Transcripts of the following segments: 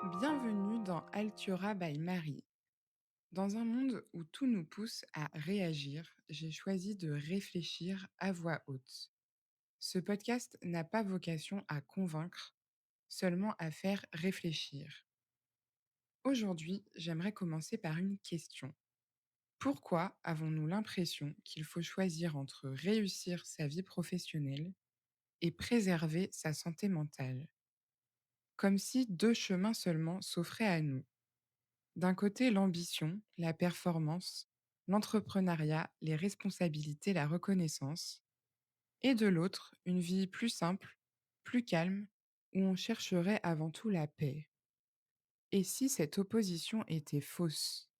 Bienvenue dans Altura by Marie. Dans un monde où tout nous pousse à réagir, j'ai choisi de réfléchir à voix haute. Ce podcast n'a pas vocation à convaincre, seulement à faire réfléchir. Aujourd'hui, j'aimerais commencer par une question. Pourquoi avons-nous l'impression qu'il faut choisir entre réussir sa vie professionnelle et préserver sa santé mentale? Comme si deux chemins seulement s'offraient à nous. D'un côté, l'ambition, la performance, l'entrepreneuriat, les responsabilités, la reconnaissance, et de l'autre, une vie plus simple, plus calme, où on chercherait avant tout la paix. Et si cette opposition était fausse?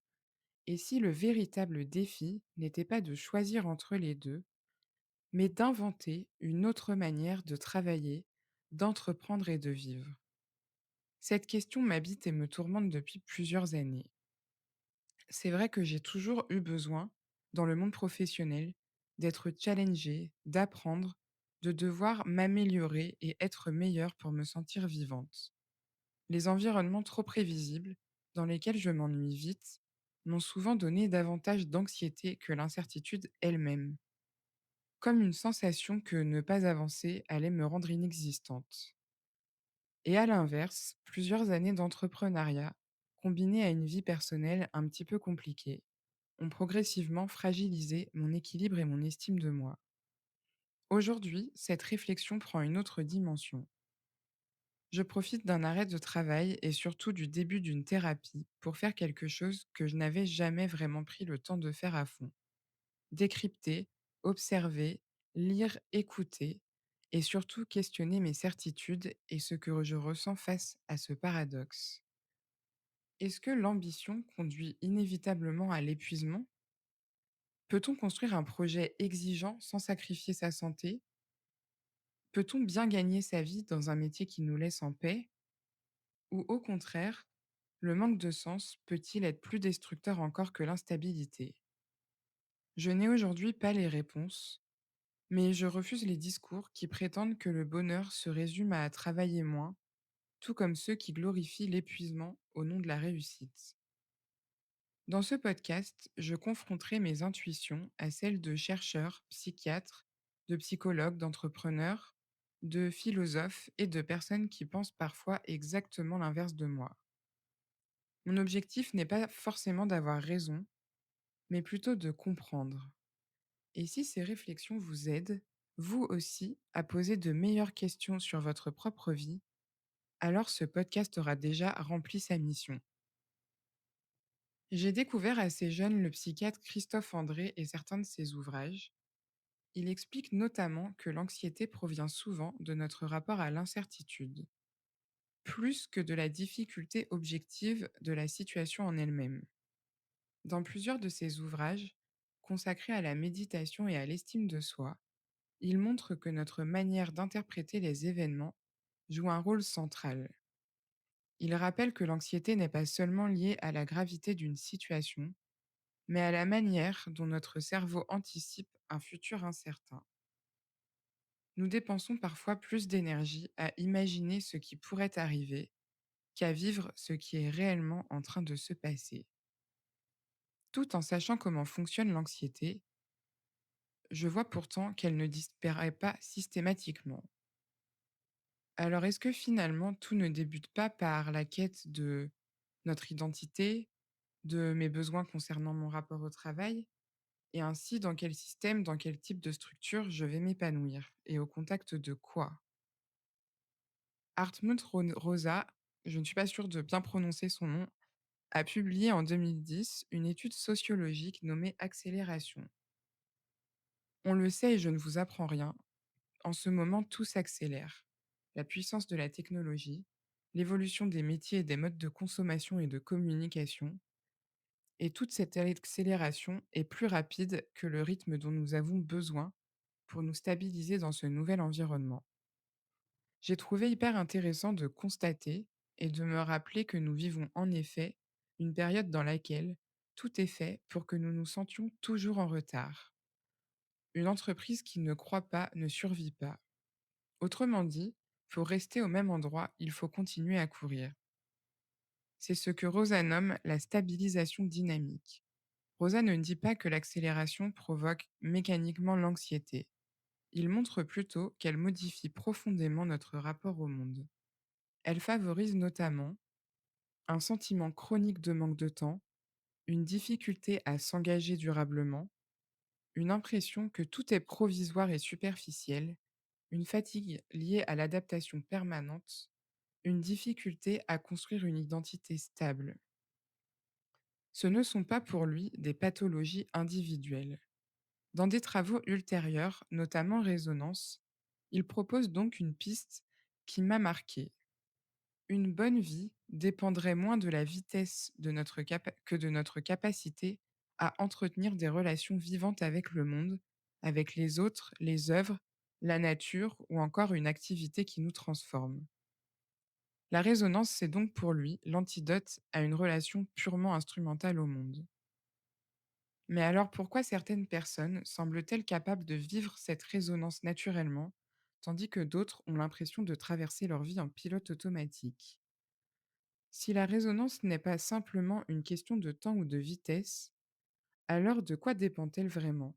Et si le véritable défi n'était pas de choisir entre les deux, mais d'inventer une autre manière de travailler, d'entreprendre et de vivre? Cette question m'habite et me tourmente depuis plusieurs années. C'est vrai que j'ai toujours eu besoin, dans le monde professionnel, d'être challengée, d'apprendre, de devoir m'améliorer et être meilleure pour me sentir vivante. Les environnements trop prévisibles, dans lesquels je m'ennuie vite, m'ont souvent donné davantage d'anxiété que l'incertitude elle-même, comme une sensation que ne pas avancer allait me rendre inexistante. Et à l'inverse, plusieurs années d'entrepreneuriat, combinées à une vie personnelle un petit peu compliquée, ont progressivement fragilisé mon équilibre et mon estime de moi. Aujourd'hui, cette réflexion prend une autre dimension. Je profite d'un arrêt de travail et surtout du début d'une thérapie pour faire quelque chose que je n'avais jamais vraiment pris le temps de faire à fond. Décrypter, observer, lire, écouter et surtout questionner mes certitudes et ce que je ressens face à ce paradoxe. Est-ce que l'ambition conduit inévitablement à l'épuisement? Peut-on construire un projet exigeant sans sacrifier sa santé? Peut-on bien gagner sa vie dans un métier qui nous laisse en paix? Ou au contraire, le manque de sens peut-il être plus destructeur encore que l'instabilité? Je n'ai aujourd'hui pas les réponses, mais je refuse les discours qui prétendent que le bonheur se résume à travailler moins, tout comme ceux qui glorifient l'épuisement au nom de la réussite. Dans ce podcast, je confronterai mes intuitions à celles de chercheurs, psychiatres, de psychologues, d'entrepreneurs, de philosophes et de personnes qui pensent parfois exactement l'inverse de moi. Mon objectif n'est pas forcément d'avoir raison, mais plutôt de comprendre. Et si ces réflexions vous aident, vous aussi, à poser de meilleures questions sur votre propre vie, alors ce podcast aura déjà rempli sa mission. J'ai découvert assez jeune le psychiatre Christophe André et certains de ses ouvrages. Il explique notamment que l'anxiété provient souvent de notre rapport à l'incertitude, plus que de la difficulté objective de la situation en elle-même. Dans plusieurs de ses ouvrages, consacrés à la méditation et à l'estime de soi, il montre que notre manière d'interpréter les événements joue un rôle central. Il rappelle que l'anxiété n'est pas seulement liée à la gravité d'une situation, mais à la manière dont notre cerveau anticipe un futur incertain. Nous dépensons parfois plus d'énergie à imaginer ce qui pourrait arriver qu'à vivre ce qui est réellement en train de se passer. Tout en sachant comment fonctionne l'anxiété, je vois pourtant qu'elle ne disparaît pas systématiquement. Alors est-ce que finalement tout ne débute pas par la quête de notre identité, de mes besoins concernant mon rapport au travail, et ainsi dans quel système, dans quel type de structure je vais m'épanouir, et au contact de quoi? Rosa, je ne suis pas sûre de bien prononcer son nom, a publié en 2010 une étude sociologique nommée Accélération. On le sait et je ne vous apprends rien, en ce moment tout s'accélère. La puissance de la technologie, l'évolution des métiers et des modes de consommation et de communication, et toute cette accélération est plus rapide que le rythme dont nous avons besoin pour nous stabiliser dans ce nouvel environnement. J'ai trouvé hyper intéressant de constater et de me rappeler que nous vivons en effet une période dans laquelle tout est fait pour que nous nous sentions toujours en retard. Une entreprise qui ne croit pas ne survit pas. Autrement dit, pour rester au même endroit, il faut continuer à courir. C'est ce que Rosa nomme la stabilisation dynamique. Rosa ne dit pas que l'accélération provoque mécaniquement l'anxiété. Il montre plutôt qu'elle modifie profondément notre rapport au monde. Elle favorise notamment un sentiment chronique de manque de temps, une difficulté à s'engager durablement, une impression que tout est provisoire et superficiel, une fatigue liée à l'adaptation permanente, une difficulté à construire une identité stable. Ce ne sont pas pour lui des pathologies individuelles. Dans des travaux ultérieurs, notamment Résonance, il propose donc une piste qui m'a marqué. Une bonne vie dépendrait moins de la vitesse de que de notre capacité à entretenir des relations vivantes avec le monde, avec les autres, les œuvres, la nature ou encore une activité qui nous transforme. La résonance, c'est donc pour lui l'antidote à une relation purement instrumentale au monde. Mais alors pourquoi certaines personnes semblent-elles capables de vivre cette résonance naturellement, tandis que d'autres ont l'impression de traverser leur vie en pilote automatique? Si la résonance n'est pas simplement une question de temps ou de vitesse, alors de quoi dépend-elle vraiment?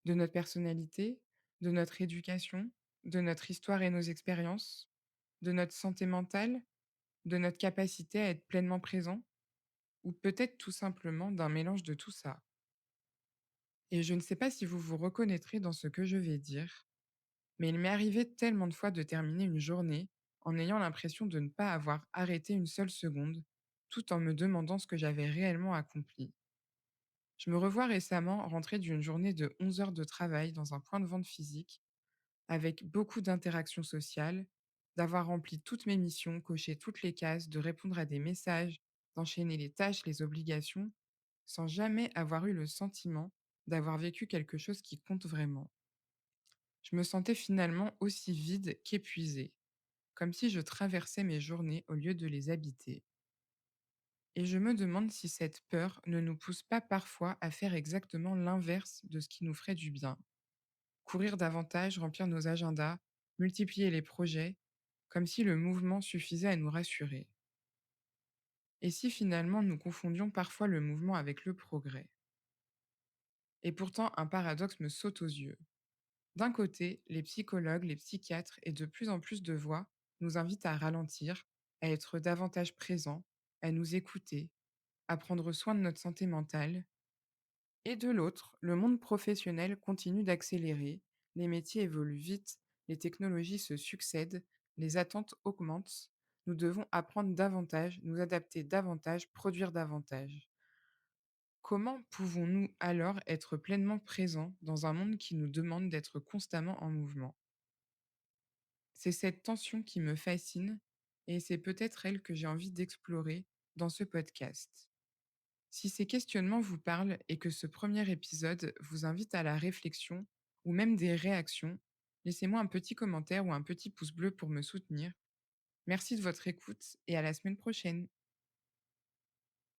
De notre personnalité? De notre éducation? De notre histoire et nos expériences? De notre santé mentale? De notre capacité à être pleinement présent? Ou peut-être tout simplement d'un mélange de tout ça? Et je ne sais pas si vous vous reconnaîtrez dans ce que je vais dire, mais il m'est arrivé tellement de fois de terminer une journée en ayant l'impression de ne pas avoir arrêté une seule seconde, tout en me demandant ce que j'avais réellement accompli. Je me revois récemment rentrer d'une journée de 11 heures de travail dans un point de vente physique, avec beaucoup d'interactions sociales, d'avoir rempli toutes mes missions, coché toutes les cases, de répondre à des messages, d'enchaîner les tâches, les obligations, sans jamais avoir eu le sentiment d'avoir vécu quelque chose qui compte vraiment. Je me sentais finalement aussi vide qu'épuisé, comme si je traversais mes journées au lieu de les habiter. Et je me demande si cette peur ne nous pousse pas parfois à faire exactement l'inverse de ce qui nous ferait du bien. Courir davantage, remplir nos agendas, multiplier les projets, comme si le mouvement suffisait à nous rassurer. Et si finalement nous confondions parfois le mouvement avec le progrès? Et pourtant, un paradoxe me saute aux yeux. D'un côté, les psychologues, les psychiatres et de plus en plus de voix nous invitent à ralentir, à être davantage présents, à nous écouter, à prendre soin de notre santé mentale. Et de l'autre, le monde professionnel continue d'accélérer, les métiers évoluent vite, les technologies se succèdent, les attentes augmentent. Nous devons apprendre davantage, nous adapter davantage, produire davantage. Comment pouvons-nous alors être pleinement présents dans un monde qui nous demande d'être constamment en mouvement? C'est cette tension qui me fascine et c'est peut-être elle que j'ai envie d'explorer dans ce podcast. Si ces questionnements vous parlent et que ce premier épisode vous invite à la réflexion ou même des réactions, laissez-moi un petit commentaire ou un petit pouce bleu pour me soutenir. Merci de votre écoute et à la semaine prochaine.